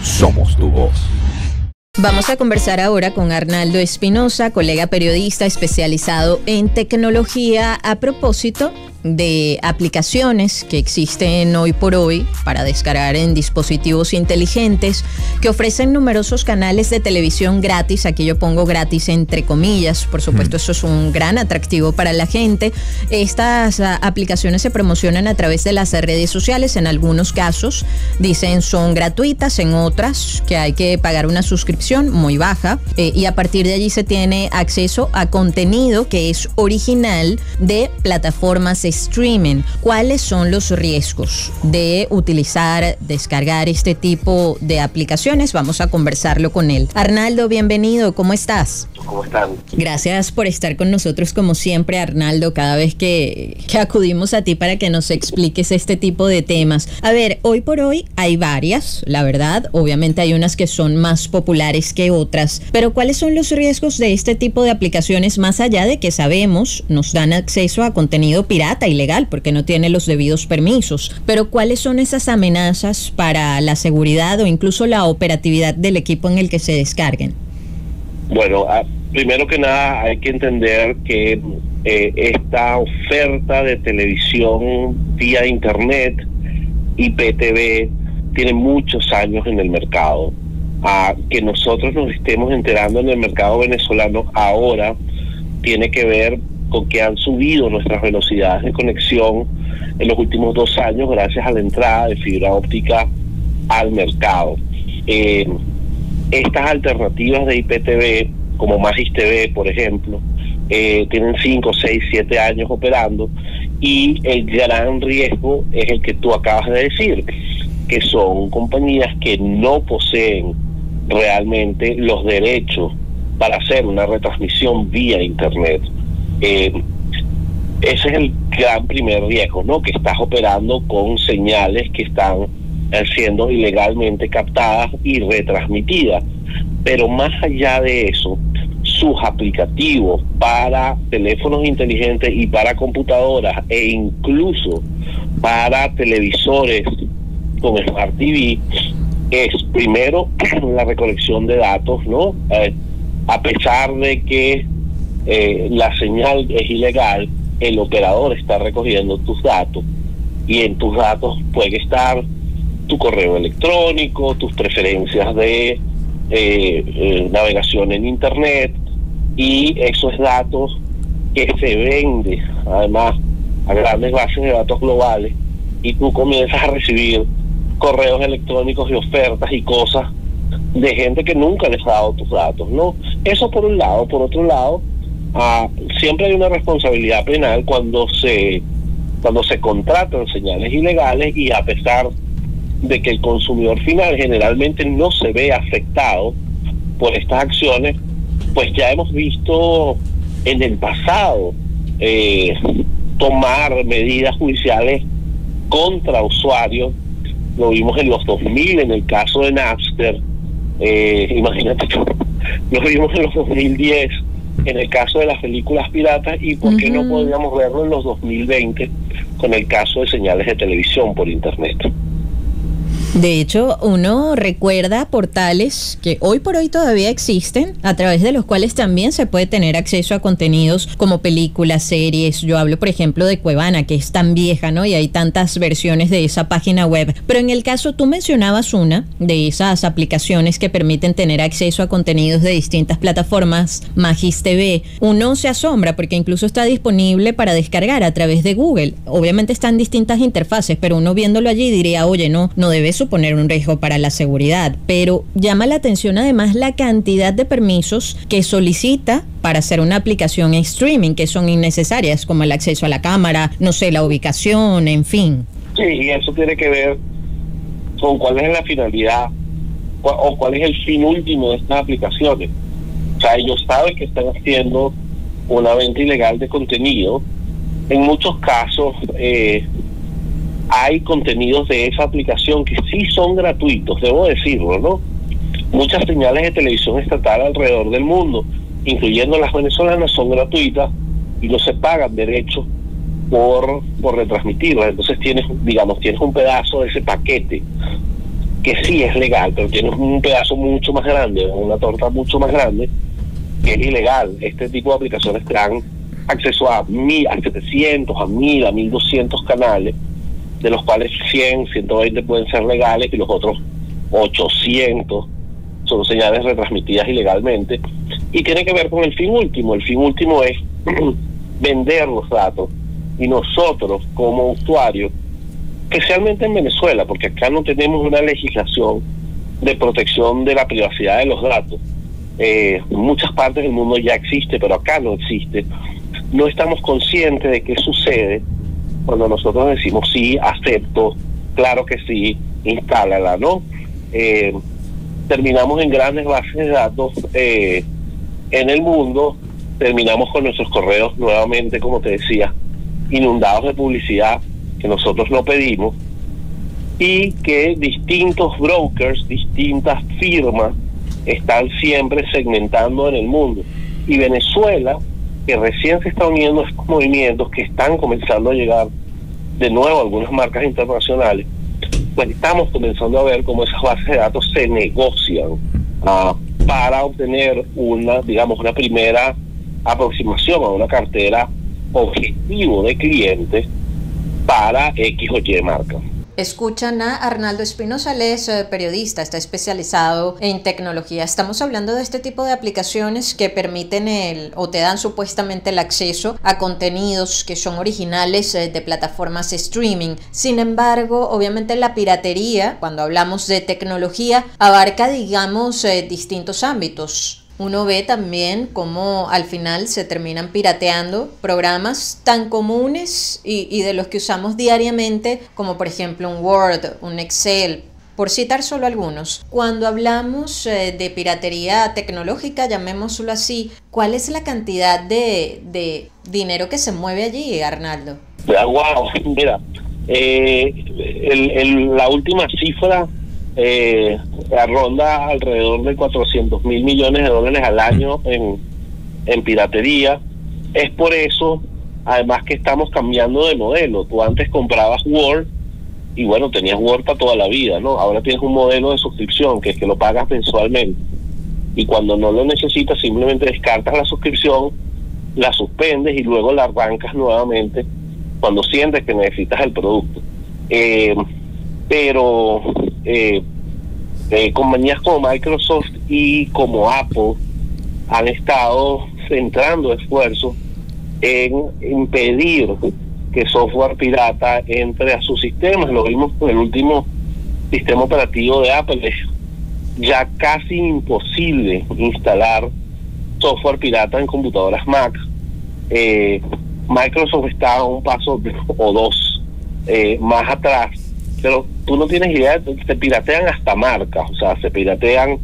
Somos tu voz. Vamos a conversar ahora con Arnaldo Espinosa, colega periodista especializado en tecnología, a propósito de aplicaciones que existen hoy por hoy para descargar en dispositivos inteligentes que ofrecen numerosos canales de televisión gratis. Aquí yo pongo gratis entre comillas, por supuesto eso es un gran atractivo para la gente. Estas aplicaciones se promocionan a través de las redes sociales. En algunos casos dicen son gratuitas, en otras que hay que pagar una suscripción muy baja, y a partir de allí se tiene acceso a contenido que es original de plataformas streaming. ¿Cuáles son los riesgos de descargar este tipo de aplicaciones? Vamos a conversarlo con él. Arnaldo, bienvenido, ¿cómo estás? ¿Cómo están? Gracias por estar con nosotros como siempre, Arnaldo, cada vez que acudimos a ti para que nos expliques este tipo de temas. A ver, hoy por hoy hay varias, la verdad, obviamente hay unas que son más populares que otras, pero ¿cuáles son los riesgos de este tipo de aplicaciones más allá de que sabemos nos dan acceso a contenido pirata ilegal porque no tiene los debidos permisos? Pero ¿cuáles son esas amenazas para la seguridad o incluso la operatividad del equipo en el que se descarguen? Bueno, primero que nada hay que entender que esta oferta de televisión vía internet, IPTV, tiene muchos años en el mercado. Que nosotros nos estemos enterando en el mercado venezolano ahora tiene que ver con que han subido nuestras velocidades de conexión en los últimos 2 años gracias a la entrada de fibra óptica al mercado. Estas alternativas de IPTV, como Magis TV, por ejemplo, tienen 5, 6, 7 años operando, y el gran riesgo es el que tú acabas de decir, que son compañías que no poseen realmente los derechos para hacer una retransmisión vía internet. Ese es el gran primer riesgo, ¿no? Que estás operando con señales que están siendo ilegalmente captadas y retransmitidas. Pero más allá de eso, sus aplicativos para teléfonos inteligentes y para computadoras e incluso para televisores con Smart TV es primero la recolección de datos, ¿no? A pesar de que la señal es ilegal, el operador está recogiendo tus datos, y en tus datos puede estar tu correo electrónico, tus preferencias de navegación en internet, y esos datos que se venden además a grandes bases de datos globales, y tú comienzas a recibir correos electrónicos y ofertas y cosas de gente que nunca les ha dado tus datos, ¿no? Eso por un lado. Por otro lado, siempre hay una responsabilidad penal cuando se contratan señales ilegales, y a pesar de que el consumidor final generalmente no se ve afectado por estas acciones, pues ya hemos visto en el pasado tomar medidas judiciales contra usuarios. Lo vimos en los 2000 en el caso de Napster, imagínate tú, lo vimos en los 2010 en el caso de las películas piratas, y por qué no podríamos verlo en los 2020 con el caso de señales de televisión por internet. De hecho, uno recuerda portales que hoy por hoy todavía existen, a través de los cuales también se puede tener acceso a contenidos como películas, series. Yo hablo, por ejemplo, de Cuevana, que es tan vieja, ¿no? Y hay tantas versiones de esa página web. Pero en el caso, tú mencionabas una de esas aplicaciones que permiten tener acceso a contenidos de distintas plataformas, Magis TV. Uno se asombra porque incluso está disponible para descargar a través de Google. Obviamente están distintas interfaces, pero uno viéndolo allí diría, oye, no debe suponer un riesgo para la seguridad, pero llama la atención además la cantidad de permisos que solicita para hacer una aplicación en streaming, que son innecesarias, como el acceso a la cámara, no sé, la ubicación, en fin. Sí, y eso tiene que ver con cuál es la finalidad o cuál es el fin último de estas aplicaciones. O sea, ellos saben que están haciendo una venta ilegal de contenido. En muchos casos hay contenidos de esa aplicación que sí son gratuitos, debo decirlo, ¿no? Muchas señales de televisión estatal alrededor del mundo, incluyendo las venezolanas, son gratuitas y no se pagan derechos por retransmitirlas. Entonces tienes un pedazo de ese paquete. que sí es legal, pero tienes un pedazo mucho más grande, una torta mucho más grande, que es ilegal. Este tipo de aplicaciones te dan acceso a 700, a 1000, a 1200 canales, de los cuales 100, 120 pueden ser legales y los otros 800 son señales retransmitidas ilegalmente, y tiene que ver con el fin último. El fin último es vender los datos, y nosotros como usuarios, especialmente en Venezuela, porque acá no tenemos una legislación de protección de la privacidad de los datos. En muchas partes del mundo ya existe, pero acá no existe. No estamos conscientes de qué sucede cuando nosotros decimos sí, acepto, claro que sí, instálala, ¿no? Terminamos en grandes bases de datos en el mundo, terminamos con nuestros correos nuevamente, como te decía, inundados de publicidad que nosotros no pedimos, y que distintos brokers, distintas firmas están siempre segmentando en el mundo. Y Venezuela, que recién se está uniendo a estos movimientos, que están comenzando a llegar de nuevo a algunas marcas internacionales, pues estamos comenzando a ver cómo esas bases de datos se negocian para obtener una primera aproximación a una cartera objetivo de clientes para X o Y marca. Escuchan a Arnaldo Espinosa, él es periodista, está especializado en tecnología. Estamos hablando de este tipo de aplicaciones que permiten o te dan supuestamente el acceso a contenidos que son originales de plataformas streaming. Sin embargo, obviamente la piratería, cuando hablamos de tecnología, abarca, digamos, distintos ámbitos. Uno ve también cómo al final se terminan pirateando programas tan comunes y de los que usamos diariamente, como por ejemplo un Word, un Excel, por citar solo algunos. Cuando hablamos de piratería tecnológica, llamémoslo así, ¿cuál es la cantidad de dinero que se mueve allí, Arnaldo? Wow, mira, la última cifra ronda alrededor de 400.000 millones de dólares al año en piratería. Es por eso, además, que estamos cambiando de modelo. Tú antes comprabas Word y bueno, tenías Word para toda la vida, ¿no? Ahora tienes un modelo de suscripción, que es que lo pagas mensualmente, y cuando no lo necesitas simplemente descartas la suscripción, la suspendes y luego la arrancas nuevamente cuando sientes que necesitas el producto. Pero compañías como Microsoft y como Apple han estado centrando esfuerzos en impedir que software pirata entre a sus sistemas. Lo vimos con el último sistema operativo de Apple. Es ya casi imposible instalar software pirata en computadoras Mac. Microsoft está un paso o dos más atrás, pero tú no tienes idea, se piratean hasta marcas, o sea, se piratean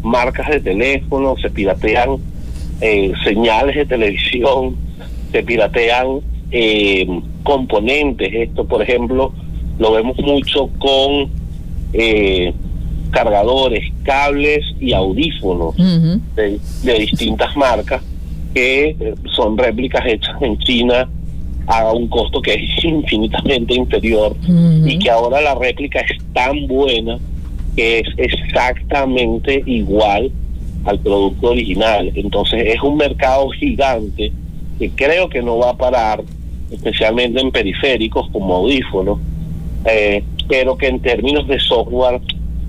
marcas de teléfono, se piratean señales de televisión, se piratean componentes. Esto, por ejemplo, lo vemos mucho con cargadores, cables y audífonos de distintas marcas, que son réplicas hechas en China a un costo que es infinitamente inferior, y que ahora la réplica es tan buena que es exactamente igual al producto original. Entonces es un mercado gigante que creo que no va a parar, especialmente en periféricos como audífonos, pero que en términos de software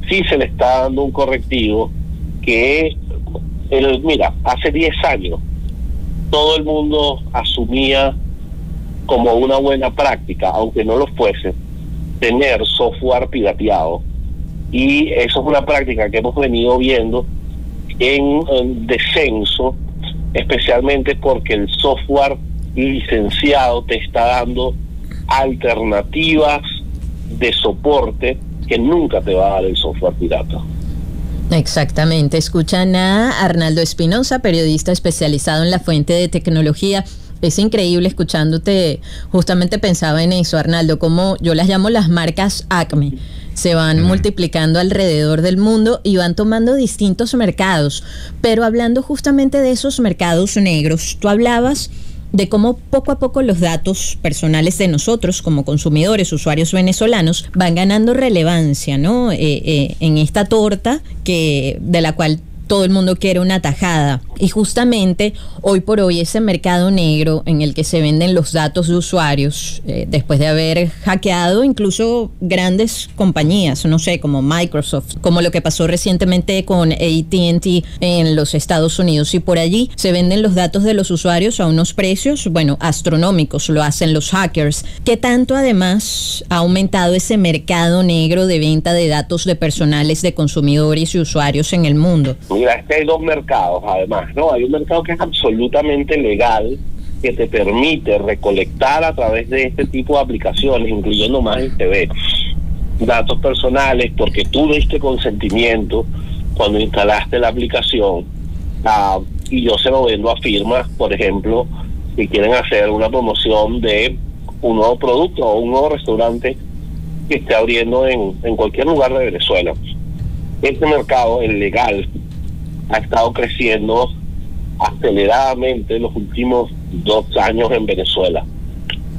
sí se le está dando un correctivo. Que mira, hace 10 años todo el mundo asumía como una buena práctica, aunque no lo fuese, tener software pirateado, y eso es una práctica que hemos venido viendo en descenso, especialmente porque el software licenciado te está dando alternativas de soporte que nunca te va a dar el software pirata. Exactamente. Escuchan a Arnaldo Espinosa, periodista especializado en la fuente de tecnología. Es increíble escuchándote, justamente pensaba en eso, Arnaldo, como yo las llamo las marcas Acme. Se van multiplicando alrededor del mundo y van tomando distintos mercados. Pero hablando justamente de esos mercados negros, tú hablabas de cómo poco a poco los datos personales de nosotros como consumidores, usuarios venezolanos, van ganando relevancia, ¿no? En esta torta de la cual todo el mundo quiere una tajada. Y justamente hoy por hoy ese mercado negro en el que se venden los datos de usuarios, después de haber hackeado incluso grandes compañías, no sé, como Microsoft, como lo que pasó recientemente con AT&T en los Estados Unidos, y por allí se venden los datos de los usuarios a unos precios, bueno, astronómicos, lo hacen los hackers. ¿Qué tanto además ha aumentado ese mercado negro de venta de datos de personales de consumidores y usuarios en el mundo? Mira, es que hay dos mercados, además, ¿no? Hay un mercado que es absolutamente legal, que te permite recolectar a través de este tipo de aplicaciones, incluyendo MagicTV, datos personales, porque tú diste consentimiento cuando instalaste la aplicación, y yo se lo vendo a firmas, por ejemplo, que quieren hacer una promoción de un nuevo producto o un nuevo restaurante que esté abriendo en cualquier lugar de Venezuela. Este mercado, el legal, ha estado creciendo aceleradamente en los últimos 2 años en Venezuela.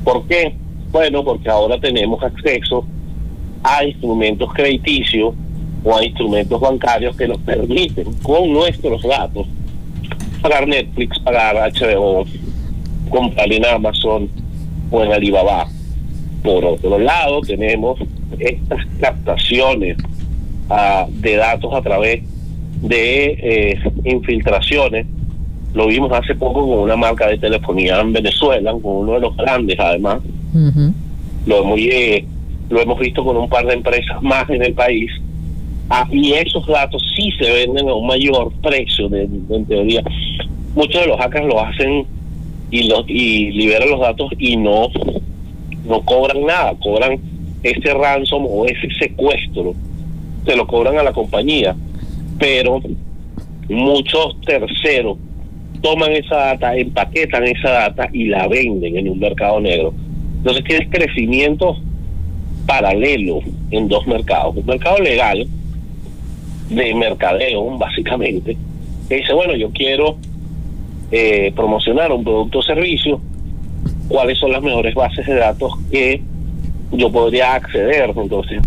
¿Por qué? Bueno, porque ahora tenemos acceso a instrumentos crediticios o a instrumentos bancarios que nos permiten, con nuestros datos, pagar Netflix, pagar HBO, comprar en Amazon o en Alibaba. Por otro lado, tenemos estas captaciones de datos a través de infiltraciones. Lo vimos hace poco con una marca de telefonía en Venezuela, con uno de los grandes además. Uh-huh. Lo hemos visto con un par de empresas más en el país. Y esos datos sí se venden a un mayor precio, en teoría. Muchos de los hackers lo hacen y liberan los datos y no cobran nada, cobran ese ransom o ese secuestro, se lo cobran a la compañía, pero muchos terceros toman esa data, empaquetan esa data y la venden en un mercado negro. Entonces tienes crecimiento paralelo en dos mercados: un mercado legal de mercadeo, básicamente, que dice, bueno, yo quiero promocionar un producto o servicio, cuáles son las mejores bases de datos que yo podría acceder. Entonces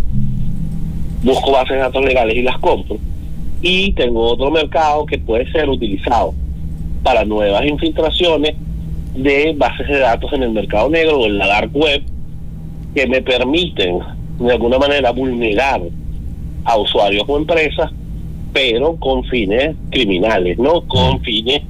busco bases de datos legales y las compro. Y tengo otro mercado que puede ser utilizado para nuevas infiltraciones de bases de datos en el mercado negro o en la dark web, que me permiten de alguna manera vulnerar a usuarios o empresas, pero con fines criminales, no con fines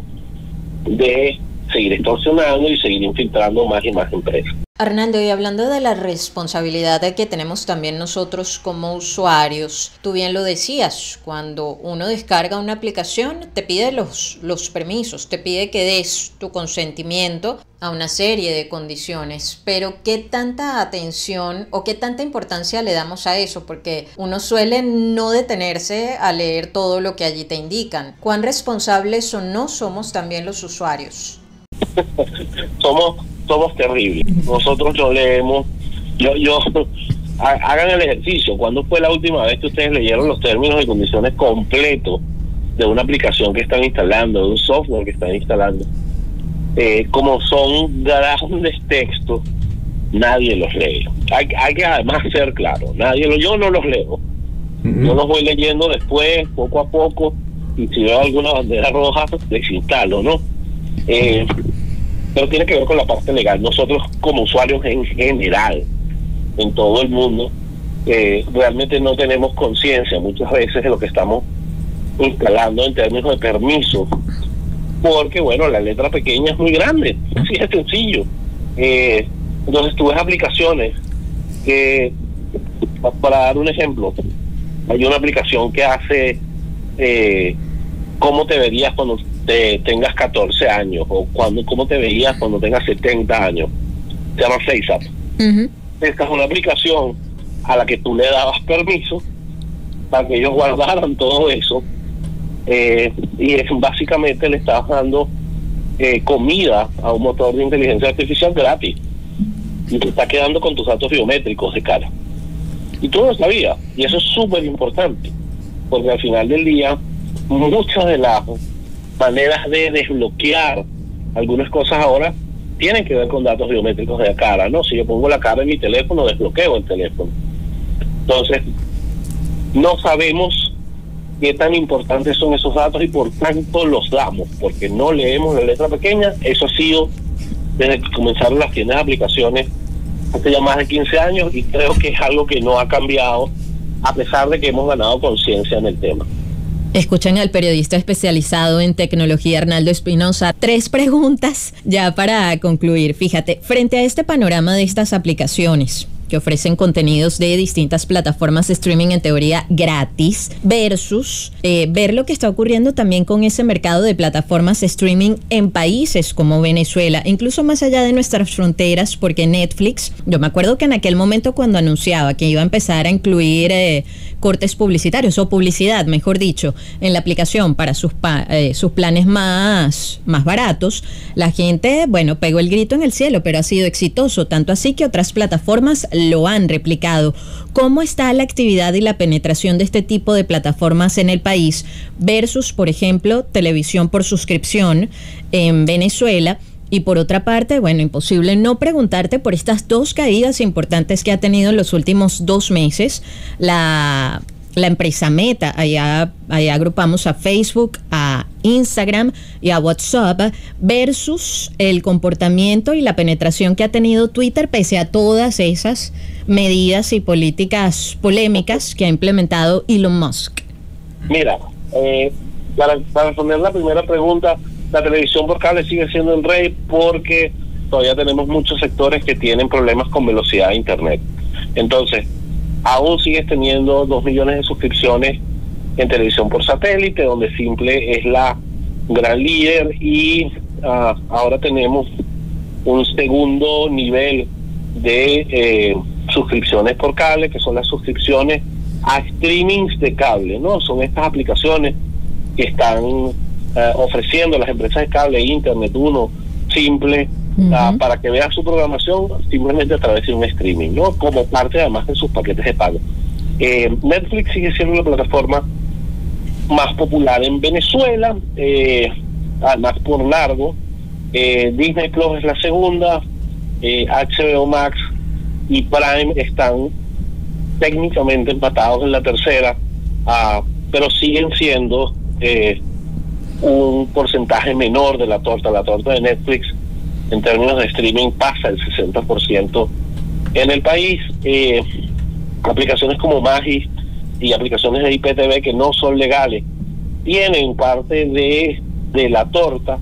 de seguir extorsionando y seguir infiltrando más y más empresas. Arnaldo, y hablando de la responsabilidad que tenemos también nosotros como usuarios, tú bien lo decías, cuando uno descarga una aplicación te pide los permisos, te pide que des tu consentimiento a una serie de condiciones, pero ¿qué tanta atención o qué tanta importancia le damos a eso? Porque uno suele no detenerse a leer todo lo que allí te indican. ¿Cuán responsables o no somos también los usuarios? Somos terribles. Nosotros no leemos. Hagan el ejercicio. ¿Cuándo fue la última vez que ustedes leyeron los términos y condiciones completos de una aplicación que están instalando, de un software que están instalando? Como son grandes textos, nadie los lee. Hay que además ser claro, yo no los leo. Uh-huh. Yo los voy leyendo después, poco a poco, y si veo alguna bandera roja, desinstalo, ¿no? Pero tiene que ver con la parte legal. Nosotros como usuarios en general, en todo el mundo, realmente no tenemos conciencia muchas veces de lo que estamos instalando en términos de permisos, porque bueno, la letra pequeña es muy grande, así es sencillo. Entonces tú ves aplicaciones que, para dar un ejemplo, hay una aplicación que hace cómo te verías cuando tengas 14 años o cómo te veías cuando tengas 70 años. Se llama FaceApp. Uh-huh. Esta es una aplicación a la que tú le dabas permiso para que ellos guardaran todo eso, y básicamente le estabas dando comida a un motor de inteligencia artificial gratis, y te está quedando con tus datos biométricos de cara, y tú no sabías. Y eso es súper importante, porque al final del día muchas de las maneras de desbloquear algunas cosas ahora tienen que ver con datos biométricos de la cara, ¿no? Si yo pongo la cara en mi teléfono, desbloqueo el teléfono. Entonces, no sabemos qué tan importantes son esos datos y por tanto los damos, porque no leemos la letra pequeña. Eso ha sido desde que comenzaron las tiendas de aplicaciones hace ya más de 15 años, y creo que es algo que no ha cambiado a pesar de que hemos ganado conciencia en el tema. Escuchan al periodista especializado en tecnología Arnaldo Espinosa. 3 preguntas ya para concluir. Fíjate, frente a este panorama de estas aplicaciones que ofrecen contenidos de distintas plataformas de streaming en teoría gratis versus ver lo que está ocurriendo también con ese mercado de plataformas de streaming en países como Venezuela, incluso más allá de nuestras fronteras, porque Netflix, yo me acuerdo que en aquel momento cuando anunciaba que iba a empezar a incluir cortes publicitarios o publicidad, mejor dicho, en la aplicación para sus planes más baratos, la gente, bueno, pegó el grito en el cielo, pero ha sido exitoso, tanto así que otras plataformas lo han replicado. ¿Cómo está la actividad y la penetración de este tipo de plataformas en el país versus, por ejemplo, televisión por suscripción en Venezuela? Y por otra parte, bueno, imposible no preguntarte por estas 2 caídas importantes que ha tenido en los últimos 2 meses la empresa Meta. Allá agrupamos a Facebook, a Instagram y a WhatsApp, versus el comportamiento y la penetración que ha tenido Twitter pese a todas esas medidas y políticas polémicas que ha implementado Elon Musk. Mira, para responder la primera pregunta, la televisión por cable sigue siendo el rey porque todavía tenemos muchos sectores que tienen problemas con velocidad de internet. Entonces, aún sigues teniendo 2 millones de suscripciones en televisión por satélite, donde Simple es la gran líder, y ahora tenemos un segundo nivel de suscripciones por cable, que son las suscripciones a streamings de cable, ¿no? Son estas aplicaciones que están ofreciendo las empresas de cable, Internet, Uno, Simple, para que vean su programación simplemente a través de un streaming, ¿no? Como parte además de sus paquetes de pago. Netflix sigue siendo la plataforma más popular en Venezuela, además por largo. Disney Plus es la segunda, HBO Max y Prime están técnicamente empatados en la tercera, pero siguen siendo un porcentaje menor de la torta. La torta de Netflix en términos de streaming pasa el 60% en el país. Aplicaciones como Magis y aplicaciones de IPTV que no son legales tienen parte de la torta,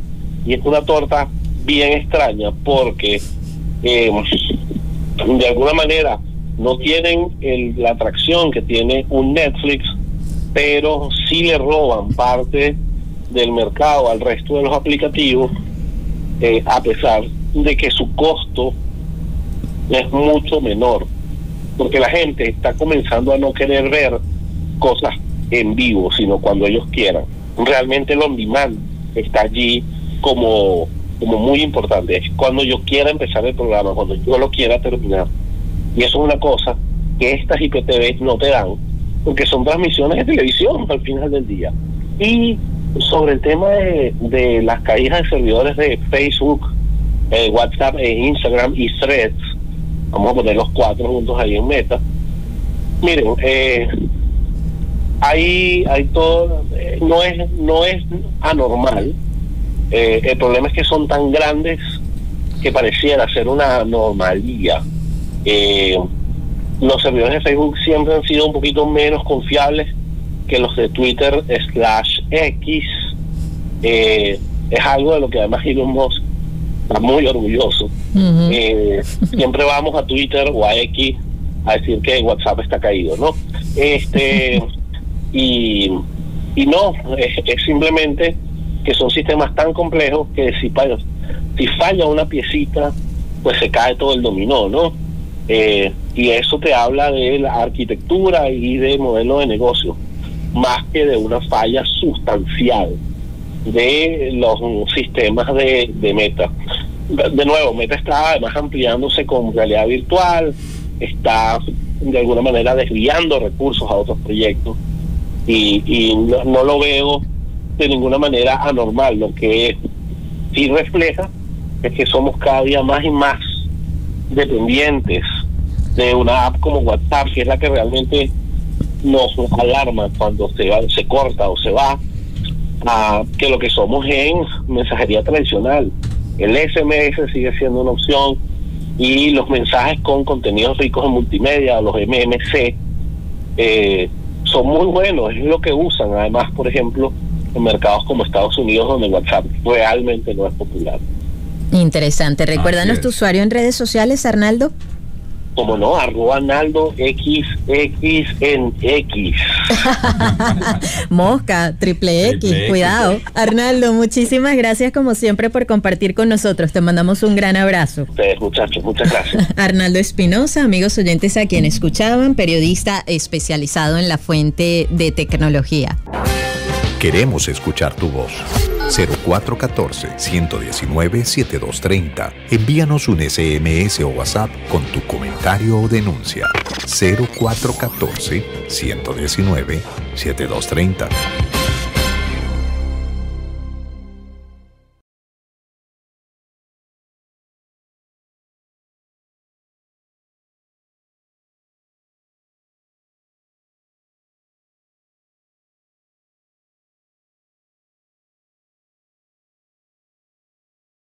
y es una torta bien extraña porque de alguna manera no tienen la atracción que tiene un Netflix, pero sí le roban parte del mercado al resto de los aplicativos, a pesar de que su costo es mucho menor, porque la gente está comenzando a no querer ver cosas en vivo, sino cuando ellos quieran. Realmente el on demand está allí como muy importante. Es cuando yo quiera empezar el programa, cuando yo lo quiera terminar. Y eso es una cosa que estas IPTV no te dan, porque son transmisiones de televisión al final del día. Y sobre el tema de las caídas de servidores de Facebook, WhatsApp, Instagram y Threads, vamos a poner los 4 juntos ahí en Meta. Miren, hay todo, no es anormal. El problema es que son tan grandes que pareciera ser una anomalía. Los servidores de Facebook siempre han sido un poquito menos confiables que los de Twitter/X. Es algo de lo que además Elon Musk está muy orgulloso. Siempre vamos a Twitter o a X a decir que WhatsApp está caído, ¿no? Y no, es simplemente que son sistemas tan complejos que si falla una piecita, pues se cae todo el dominó, ¿no? Y eso te habla de la arquitectura y de modelo de negocio, más que de una falla sustancial de los sistemas de Meta. De nuevo, Meta está además ampliándose con realidad virtual, está de alguna manera desviando recursos a otros proyectos, y no lo veo de ninguna manera anormal. Lo que sí refleja es que somos cada día más y más dependientes de una app como WhatsApp, que es la que realmente nos alarma cuando se corta o se va, que lo que somos en mensajería tradicional. El SMS sigue siendo una opción, y los mensajes con contenidos ricos en multimedia, los MMC, son muy buenos, es lo que usan. Además, por ejemplo, en mercados como Estados Unidos, donde WhatsApp realmente no es popular. Interesante. Recuérdanos tu usuario en redes sociales, Arnaldo. Como no, @Arnaldo XX en X. Mosca, triple X, cuidado. Arnaldo, muchísimas gracias como siempre por compartir con nosotros. Te mandamos un gran abrazo. Ustedes, muchachos, muchas gracias. Arnaldo Espinosa, amigos oyentes a quien escuchaban, periodista especializado en la fuente de tecnología. Queremos escuchar tu voz. 0414-119-7230. Envíanos un SMS o WhatsApp con tu comentario o denuncia. 0414-119-7230.